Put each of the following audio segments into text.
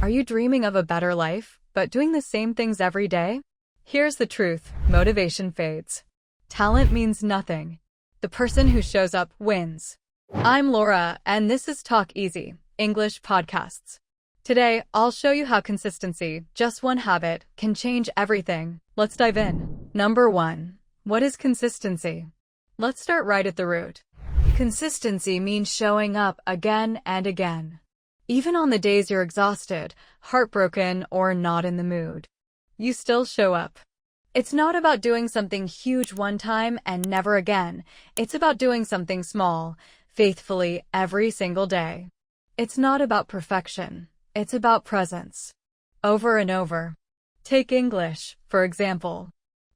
Are you dreaming of a better life, but doing the same things every day? Here's the truth: motivation fades. Talent means nothing. The person who shows up wins. I'm Laura, and this is Talk Easy, English Podcasts. Today, I'll show you how consistency, just one habit, can change everything. Let's dive in. Number 1. What is consistency? Let's start right at the root. Consistency means showing up again and again. Even on the days you're exhausted, heartbroken, or not in the mood, you still show up. It's not about doing something huge one time and never again. It's about doing something small, faithfully, every single day. It's not about perfection. It's about presence. Over and over. Take English, for example.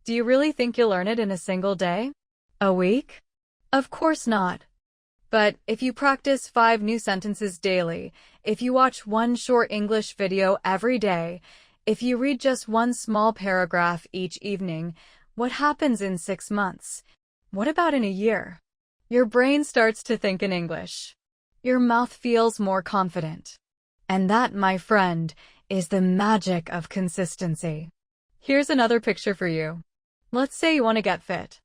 Do you really think you'll learn it in a single day? A week? Of course not. But if you practice 5 new sentences daily, if you watch one short English video every day, if you read just one small paragraph each evening, what happens in 6 months? What about in a year? Your brain starts to think in English. Your mouth feels more confident. And that, my friend, is the magic of consistency. Here's another picture for you. Let's say you want to get fit.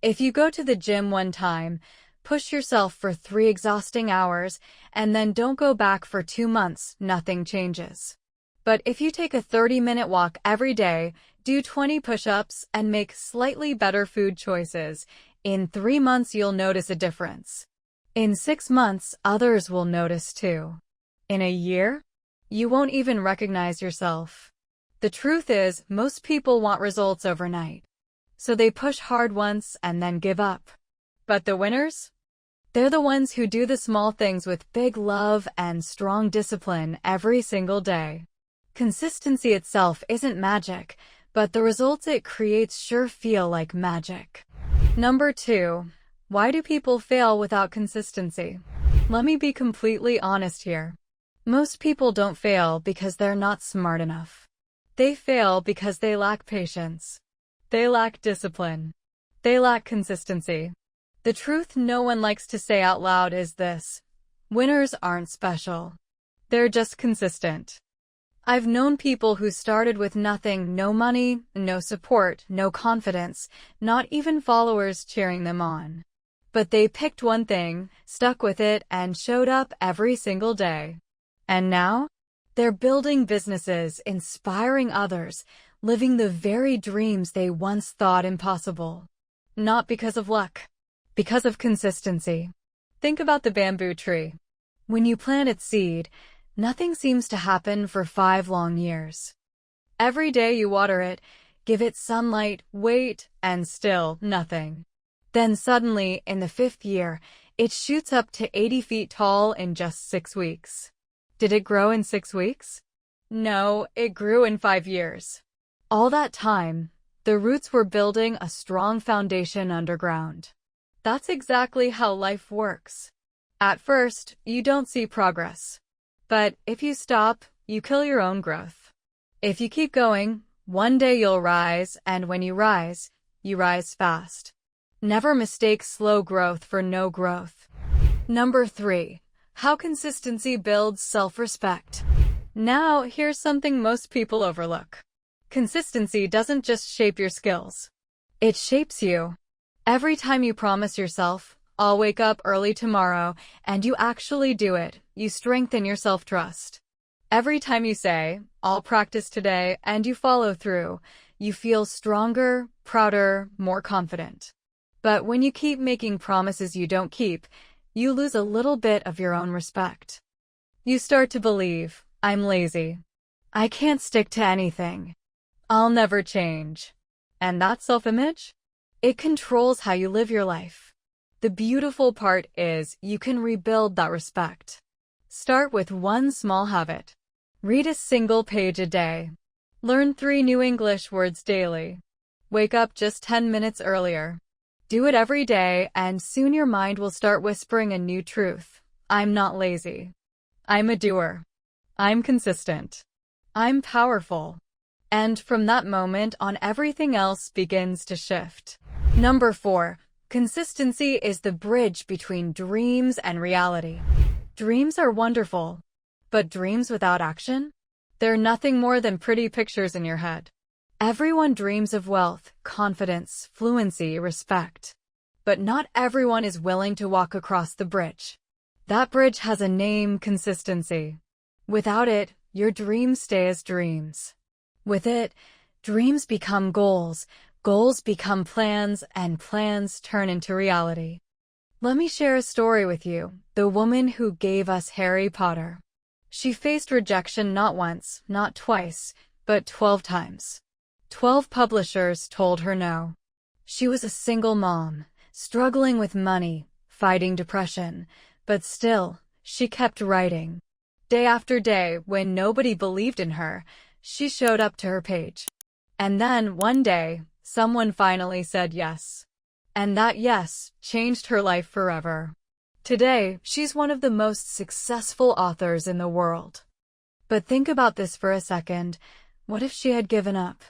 If you go to the gym one time, push yourself for 3 exhausting hours, and then don't go back for 2 months, nothing changes. But if you take a 30-minute walk every day, do 20 push-ups, and make slightly better food choices, in 3 months you'll notice a difference. In 6 months, others will notice too. In a year, you won't even recognize yourself. The truth is, most people want results overnight. So they push hard once and then give up. But the winners? They're the ones who do the small things with big love and strong discipline every single day. Consistency itself isn't magic, but the results it creates sure feel like magic. Number 2. Why do people fail without consistency? Let me be completely honest here. Most people don't fail because they're not smart enough. They fail because they lack patience. They lack discipline. They lack consistency. The truth no one likes to say out loud is this: winners aren't special. They're just consistent. I've known people who started with nothing: no money, no support, no confidence, not even followers cheering them on. But they picked one thing, stuck with it, and showed up every single day. And now, they're building businesses, inspiring others, living the very dreams they once thought impossible. Not because of luck. Because of consistency. Think about the bamboo tree. When you plant its seed, nothing seems to happen for 5 long years. Every day you water it, give it sunlight, wait, and still nothing. Then suddenly, in the 5th year, it shoots up to 80 feet tall in just 6 weeks. Did it grow in 6 weeks? No, it grew in 5 years. All that time, the roots were building a strong foundation underground. That's exactly how life works. At first, you don't see progress. But if you stop, you kill your own growth. If you keep going, one day you'll rise, and when you rise fast. Never mistake slow growth for no growth. Number 3. How consistency builds self-respect. Now, here's something most people overlook. Consistency doesn't just shape your skills. It shapes you. Every time you promise yourself, I'll wake up early tomorrow, and you actually do it, you strengthen your self-trust. Every time you say, I'll practice today, and you follow through, you feel stronger, prouder, more confident. But when you keep making promises you don't keep, you lose a little bit of your own respect. You start to believe, I'm lazy. I can't stick to anything. I'll never change. And that self-image? It controls how you live your life. The beautiful part is, you can rebuild that respect. Start with one small habit. Read a single page a day. Learn 3 new English words daily. Wake up just 10 minutes earlier. Do it every day, and soon your mind will start whispering a new truth. I'm not lazy. I'm a doer. I'm consistent. I'm powerful. And from that moment on, everything else begins to shift. Number 4. Consistency is the bridge between dreams and reality. Dreams are wonderful. But dreams without action? They're nothing more than pretty pictures in your head. Everyone dreams of wealth, confidence, fluency, respect. But not everyone is willing to walk across the bridge. That bridge has a name: consistency. Without it, your dreams stay as dreams. With it, dreams become goals, goals become plans, and plans turn into reality. Let me share a story with you, the woman who gave us Harry Potter. She faced rejection not once, not twice, but 12 times. 12 publishers told her no. She was a single mom, struggling with money, fighting depression, but still, she kept writing. Day after day, when nobody believed in her, she showed up to her page. And then, one day, someone finally said yes. And that yes changed her life forever. Today, she's one of the most successful authors in the world. But think about this for a second. What if she had given up?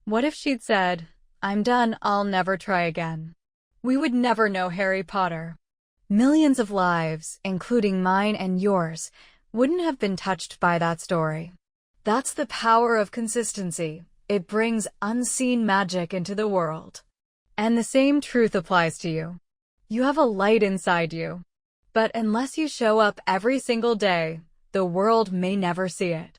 What if she'd said, "I'm done, I'll never try again"? We would never know Harry Potter. Millions of lives, including mine and yours, wouldn't have been touched by that story. That's the power of consistency. It brings unseen magic into the world. And the same truth applies to you. You have a light inside you. But unless you show up every single day, the world may never see it.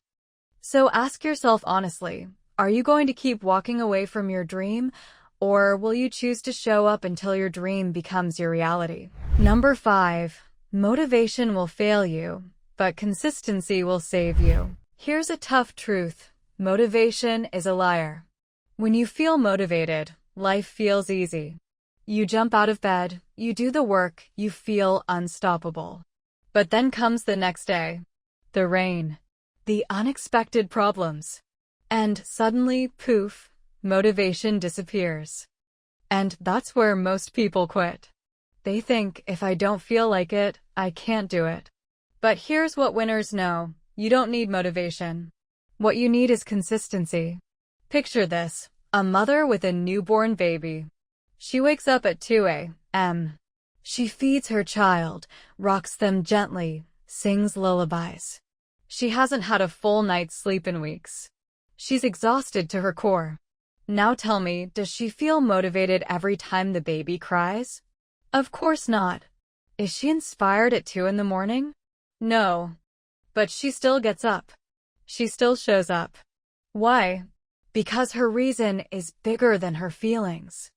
So ask yourself honestly, are you going to keep walking away from your dream, or will you choose to show up until your dream becomes your reality? Number 5. Motivation will fail you, but consistency will save you. Here's a tough truth. Motivation is a liar. When you feel motivated, life feels easy. You jump out of bed, you do the work, you feel unstoppable. But then comes the next day. The rain. The unexpected problems. And suddenly, poof, motivation disappears. And that's where most people quit. They think, if I don't feel like it, I can't do it. But here's what winners know. You don't need motivation. What you need is consistency. Picture this, a mother with a newborn baby. She wakes up at 2 a.m. She feeds her child, rocks them gently, sings lullabies. She hasn't had a full night's sleep in weeks. She's exhausted to her core. Now tell me, does she feel motivated every time the baby cries? Of course not. Is she inspired at 2 in the morning? No. But she still gets up. She still shows up. Why? Because her reason is bigger than her feelings.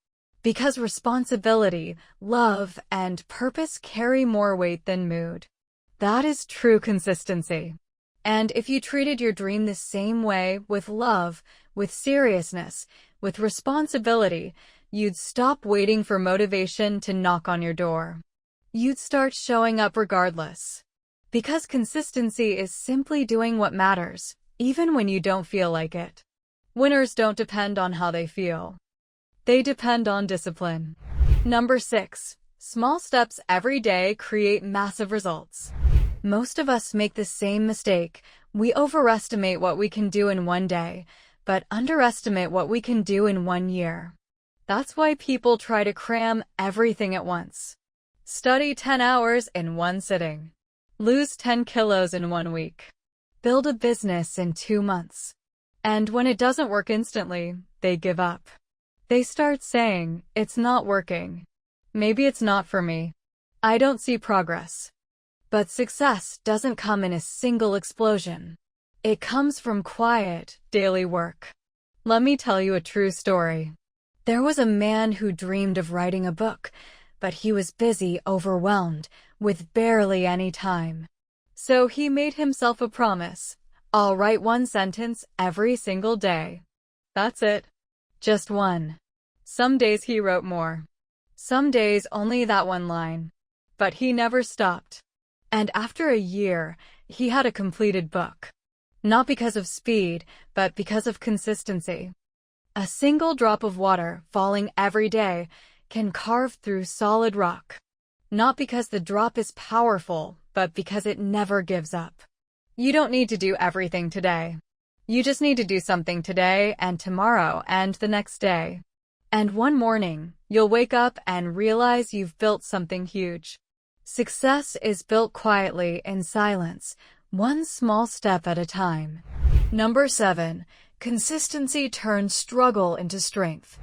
Because responsibility, love, and purpose carry more weight than mood. That is true consistency. And if you treated your dream the same way, with love, with seriousness, with responsibility, you'd stop waiting for motivation to knock on your door. You'd start showing up regardless. Because consistency is simply doing what matters, even when you don't feel like it. Winners don't depend on how they feel. They depend on discipline. Number 6. Small steps every day create massive results. Most of us make the same mistake. We overestimate what we can do in one day, but underestimate what we can do in 1 year. That's why people try to cram everything at once. Study 10 hours in one sitting. Lose 10 kilos in 1 week. Build a business in 2 months. And when it doesn't work instantly, they give up. They start saying, "It's not working. Maybe it's not for me. I don't see progress." But success doesn't come in a single explosion. It comes from quiet, daily work. Let me tell you a true story. There was a man who dreamed of writing a book, but he was busy, overwhelmed, with barely any time. So he made himself a promise. I'll write 1 sentence every single day. That's it. Just 1. Some days he wrote more. Some days only that 1 line. But he never stopped. And after a year, he had a completed book. Not because of speed, but because of consistency. A single drop of water falling every day can carve through solid rock. Not because the drop is powerful, but because it never gives up. You don't need to do everything today. You just need to do something today and tomorrow and the next day. And one morning, you'll wake up and realize you've built something huge. Success is built quietly in silence, one small step at a time. Number 7. Consistency turns struggle into strength.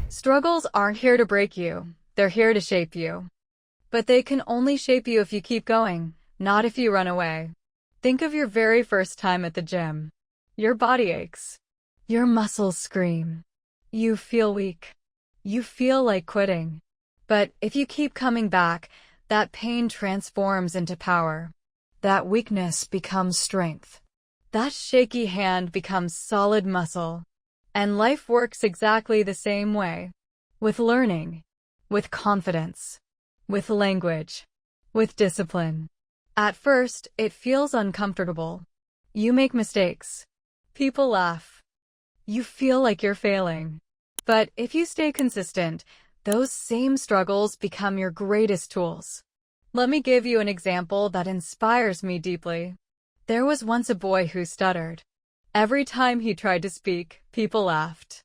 Struggles aren't here to break you. They're here to shape you. But they can only shape you if you keep going, not if you run away. Think of your very first time at the gym. Your body aches. Your muscles scream. You feel weak. You feel like quitting. But if you keep coming back, that pain transforms into power. That weakness becomes strength. That shaky hand becomes solid muscle. And life works exactly the same way. With learning, with confidence, with language, with discipline. At first, it feels uncomfortable. You make mistakes. People laugh. You feel like you're failing. But if you stay consistent, those same struggles become your greatest tools. Let me give you an example that inspires me deeply. There was once a boy who stuttered. Every time he tried to speak, people laughed.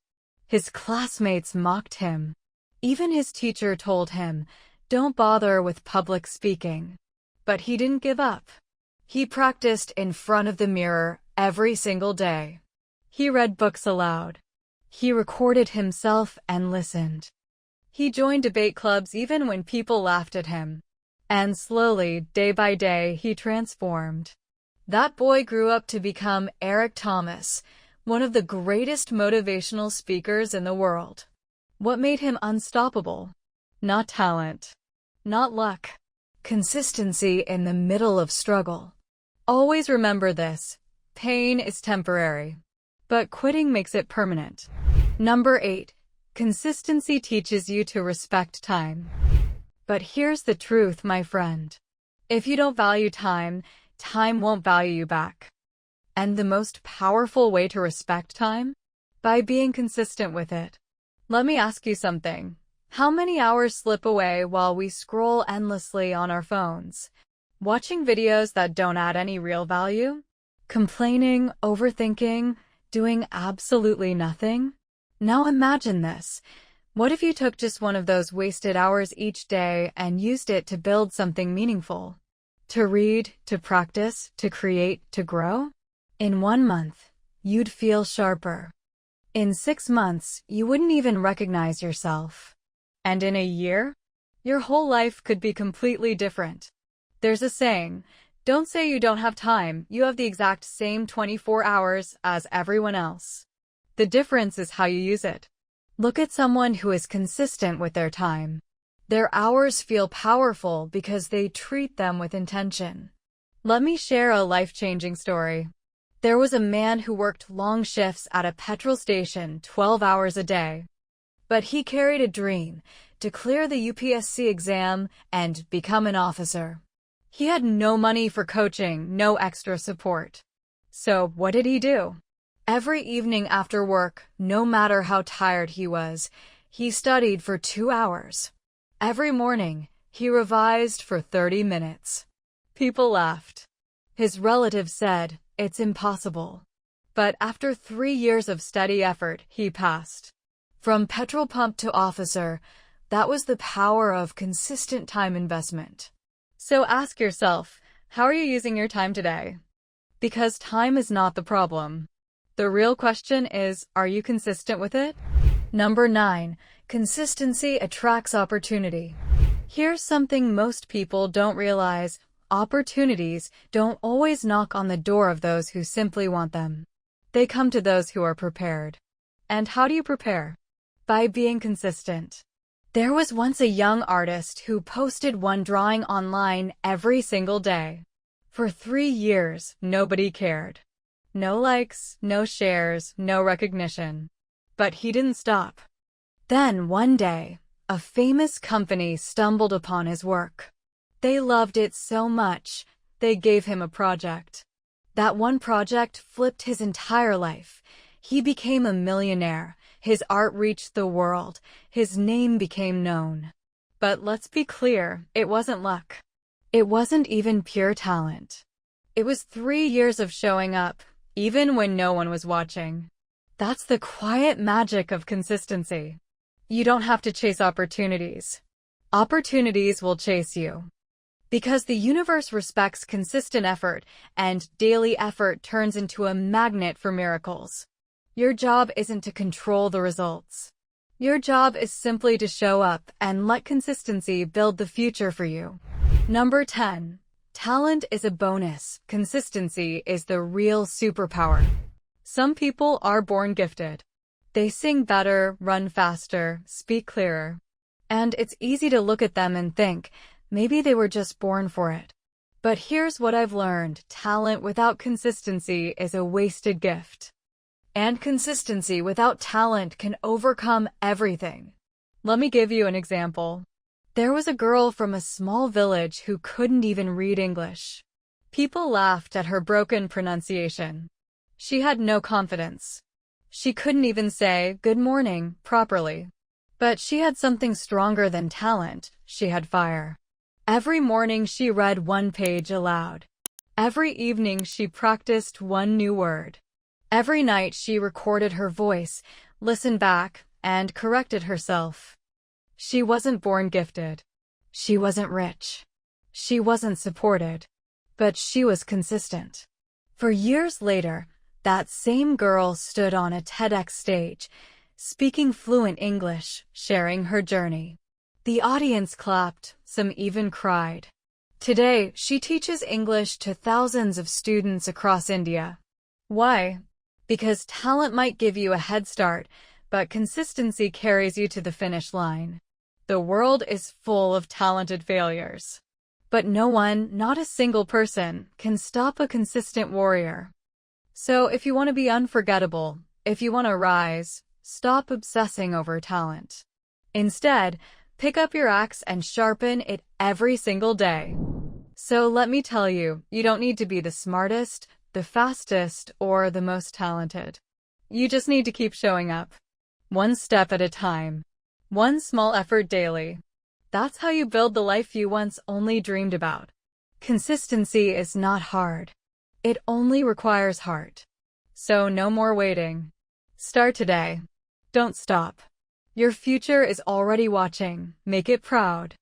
His classmates mocked him. Even his teacher told him, "Don't bother with public speaking." But he didn't give up. He practiced in front of the mirror every single day. He read books aloud. He recorded himself and listened. He joined debate clubs even when people laughed at him. And slowly, day by day, he transformed. That boy grew up to become Eric Thomas, one of the greatest motivational speakers in the world. What made him unstoppable? Not talent, not luck. Consistency in the middle of struggle. Always remember this. Pain is temporary, but quitting makes it permanent. Number 8. Consistency teaches you to respect time. But here's the truth, my friend. If you don't value time, time won't value you back. And the most powerful way to respect time? By being consistent with it. Let me ask you something. How many hours slip away while we scroll endlessly on our phones? Watching videos that don't add any real value? Complaining, overthinking, doing absolutely nothing? Now imagine this. What if you took just one of those wasted hours each day and used it to build something meaningful? To read, to practice, to create, to grow? In 1 month, you'd feel sharper. In 6 months, you wouldn't even recognize yourself. And in a year, your whole life could be completely different. There's a saying, don't say you don't have time, you have the exact same 24 hours as everyone else. The difference is how you use it. Look at someone who is consistent with their time. Their hours feel powerful because they treat them with intention. Let me share a life-changing story. There was a man who worked long shifts at a petrol station 12 hours a day. But he carried a dream to clear the UPSC exam and become an officer. He had no money for coaching, no extra support. So what did he do? Every evening after work, no matter how tired he was, he studied for 2 hours. Every morning, he revised for 30 minutes. People laughed. His relatives said, "It's impossible." But after 3 years of steady effort, he passed. From petrol pump to officer, that was the power of consistent time investment. So ask yourself, how are you using your time today? Because time is not the problem. The real question is, are you consistent with it? Number 9. Consistency attracts opportunity. Here's something most people don't realize. Opportunities don't always knock on the door of those who simply want them. They come to those who are prepared. And how do you prepare? By being consistent. There was once a young artist who posted one drawing online every single day. For 3 years, nobody cared. No likes, no shares, no recognition. But he didn't stop. Then one day, a famous company stumbled upon his work. They loved it so much, they gave him a project. That one project flipped his entire life. He became a millionaire. His art reached the world. His name became known. But let's be clear, it wasn't luck. It wasn't even pure talent. It was 3 years of showing up, even when no one was watching. That's the quiet magic of consistency. You don't have to chase opportunities. Opportunities will chase you. Because the universe respects consistent effort, and daily effort turns into a magnet for miracles. Your job isn't to control the results. Your job is simply to show up and let consistency build the future for you. Number 10. Talent is a bonus. Consistency is the real superpower. Some people are born gifted. They sing better, run faster, speak clearer. And it's easy to look at them and think, maybe they were just born for it. But here's what I've learned. Talent without consistency is a wasted gift. And consistency without talent can overcome everything. Let me give you an example. There was a girl from a small village who couldn't even read English. People laughed at her broken pronunciation. She had no confidence. She couldn't even say good morning properly. But she had something stronger than talent. She had fire. Every morning she read one page aloud. Every evening she practiced one new word. Every night she recorded her voice, listened back, and corrected herself. She wasn't born gifted. She wasn't rich. She wasn't supported. But she was consistent. For years later, that same girl stood on a TEDx stage, speaking fluent English, sharing her journey. The audience clapped, some even cried. Today, she teaches English to thousands of students across India. Why? Because talent might give you a head start, but consistency carries you to the finish line. The world is full of talented failures. But no one, not a single person, can stop a consistent warrior. So if you want to be unforgettable, if you want to rise, stop obsessing over talent. Instead, pick up your axe and sharpen it every single day. So let me tell you, you don't need to be the smartest, the fastest, or the most talented. You just need to keep showing up. One step at a time. One small effort daily. That's how you build the life you once only dreamed about. Consistency is not hard. It only requires heart. So no more waiting. Start today. Don't stop. Your future is already watching. Make it proud.